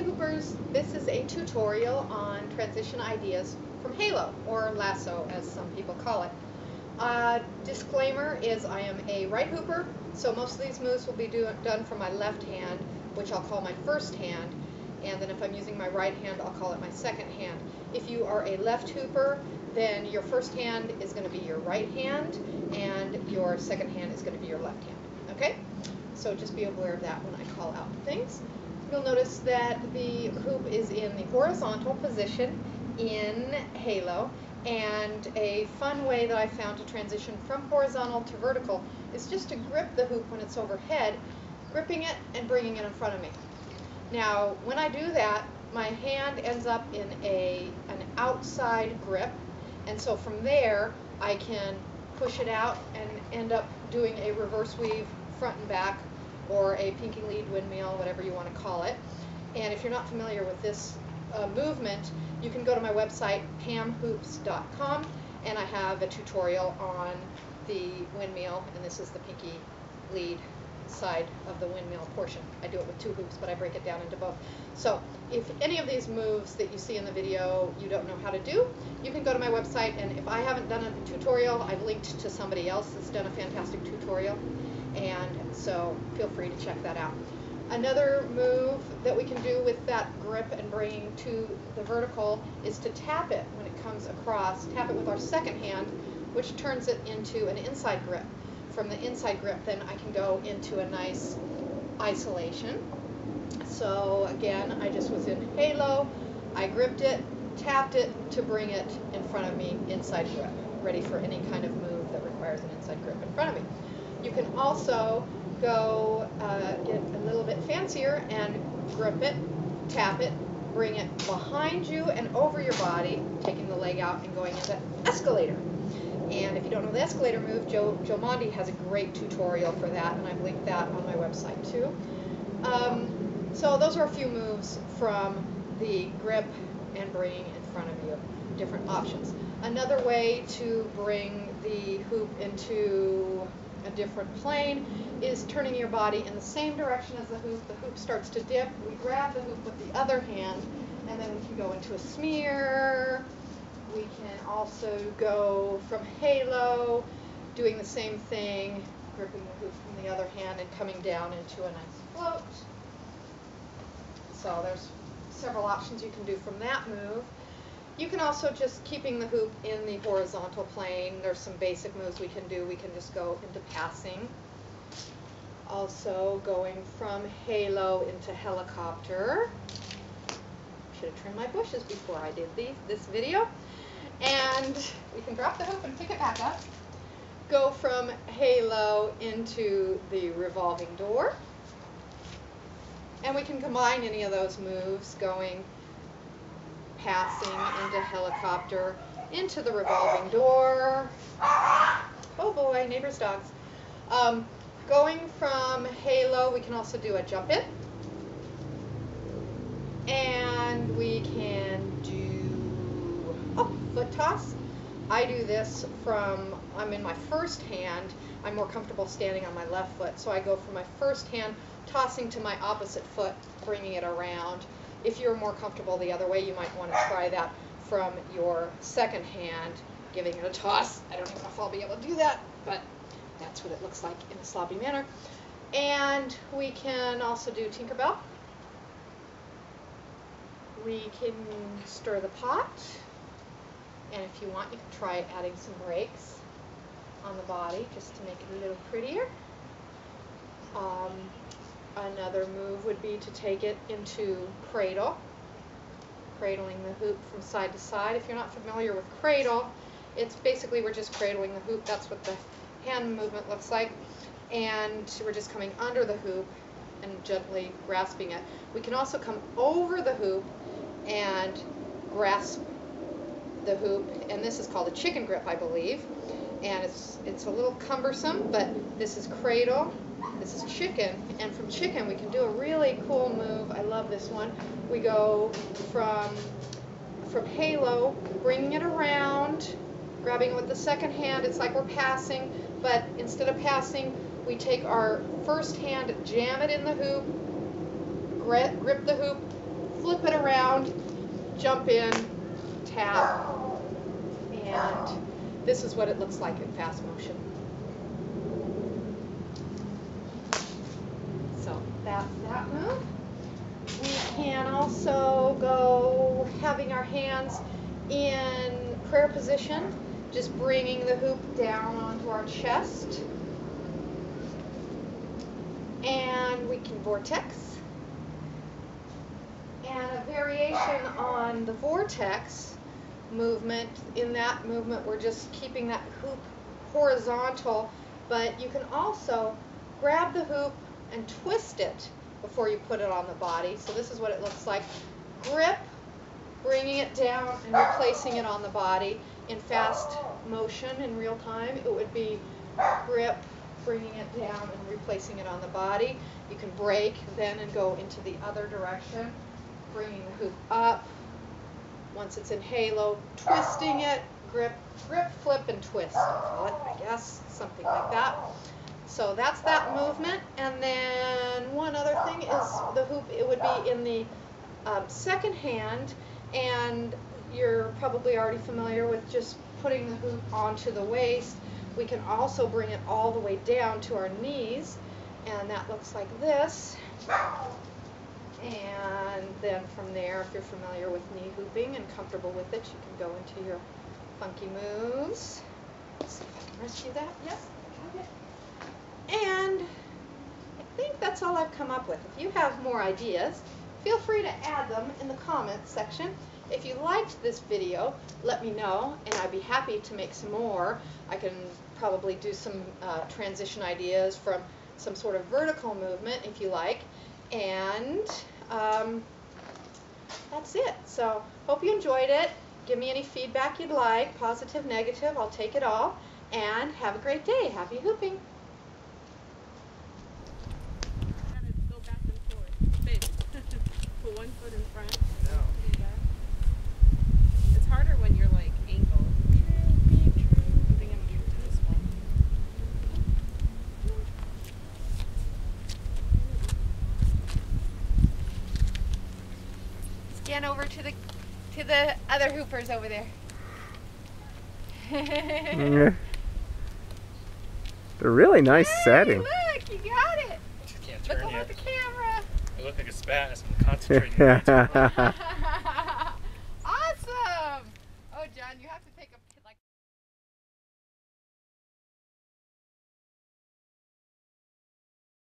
Hoopers, this is a tutorial on transition ideas from halo, or lasso as some people call it. Disclaimer is I am a right hooper, so most of these moves will be done from my left hand, which I'll call my first hand, and then if I'm using my right hand, I'll call it my second hand. If you are a left hooper, then your first hand is going to be your right hand, and your second hand is going to be your left hand. Okay? So just be aware of that when I call out things. You'll notice that the hoop is in the horizontal position in halo, and a fun way that I found to transition from horizontal to vertical is just to grip the hoop when it's overhead, gripping it and bringing it in front of me. Now, when I do that, my hand ends up in an outside grip, and so from there I can push it out and end up doing a reverse weave front and back, or a pinky lead windmill, whatever you want to call it. And if you're not familiar with this movement, you can go to my website, pamhoops.com, and I have a tutorial on the windmill, and this is the pinky lead side of the windmill portion. I do it with two hoops, but I break it down into both. So if any of these moves that you see in the video you don't know how to do, you can go to my website, and if I haven't done a tutorial, I've linked to somebody else that's done a fantastic tutorial, and so feel free to check that out. Another move that we can do with that grip and bringing to the vertical is to tap it when it comes across, tap it with our second hand, which turns it into an inside grip. From the inside grip, then I can go into a nice isolation. So again, I just was in halo, I gripped it, tapped it to bring it in front of me, inside grip, ready for any kind of move that requires an inside grip in front of me. You can also go get a little bit fancier and grip it, tap it, bring it behind you and over your body, taking the leg out and going into escalator. And if you don't know the escalator move, Joe Mondi has a great tutorial for that, and I've linked that on my website too. So those are a few moves from the grip and bringing in front of you, different options. Another way to bring the hoop into a different plane is turning your body in the same direction as the hoop. The hoop starts to dip, we grab the hoop with the other hand, and then we can go into a smear. We can also go from halo, doing the same thing, gripping the hoop from the other hand and coming down into a nice float. So there's several options you can do from that move. You can also just keeping the hoop in the horizontal plane. There's some basic moves we can do. We can just go into passing. Also going from halo into helicopter. Should have trimmed my bushes before I did this video. And we can drop the hoop and pick it back up. Go from halo into the revolving door. And we can combine any of those moves, going passing into helicopter, into the revolving door. Oh boy, neighbor's dogs. Going from halo, we can also do a jump it. And we can do, foot toss. I do this from, I'm in my first hand. I'm more comfortable standing on my left foot, so I go from my first hand, tossing to my opposite foot, bringing it around. If you're more comfortable the other way, you might want to try that from your second hand, giving it a toss. I don't even know if I'll be able to do that, but that's what it looks like in a sloppy manner. And we can also do Tinkerbell. We can stir the pot, and if you want, you can try adding some breaks on the body just to make it a little prettier. Another move would be to take it into cradle, cradling the hoop from side to side. If you're not familiar with cradle, it's basically we're just cradling the hoop. That's what the hand movement looks like. And we're just coming under the hoop and gently grasping it. We can also come over the hoop and grasp the hoop, and this is called a chicken grip, I believe. And it's a little cumbersome, but this is cradle. This is chicken, and from chicken we can do a really cool move. I love this one. We go from halo, bringing it around, grabbing it with the second hand. It's like we're passing, but instead of passing, we take our first hand, jam it in the hoop, grip the hoop, flip it around, jump in, tap, and this is what it looks like in fast motion. So that's that move. We can also go having our hands in prayer position, just bringing the hoop down onto our chest. And we can vortex. And a variation on the vortex movement. In that movement, we're just keeping that hoop horizontal, but you can also grab the hoop and twist it before you put it on the body. So this is what it looks like. Grip, bringing it down and replacing it on the body. In fast motion, in real time, it would be grip, bringing it down and replacing it on the body. You can break then and go into the other direction, bringing the hoop up. Once it's in halo, twisting it, grip, flip, and twist, I'll call it, I guess, something like that. So that's that movement. And then one other thing is the hoop, it would be in the second hand, and you're probably already familiar with just putting the hoop onto the waist. We can also bring it all the way down to our knees, and that looks like this. And then from there, if you're familiar with knee hooping and comfortable with it, you can go into your funky moves. Let's see if I can rescue that. Yes, I got it. And I think that's all I've come up with. If you have more ideas, feel free to add them in the comments section. If you liked this video, let me know, and I'd be happy to make some more. I can probably do some transition ideas from some sort of vertical movement if you like. And that's it. So hope you enjoyed it. Give me any feedback you'd like, positive, negative, I'll take it all. And have a great day. Happy hooping. Go back and forth. Face. Put one foot in front. No. It's harder when you're like angled. True, be true. I think I'm true to this one. Scan over to the other hoopers over there. They're really nice setting. Look, you got it. Just can't Look turn over yet. the camera. I look like a spaz. I'm concentrating.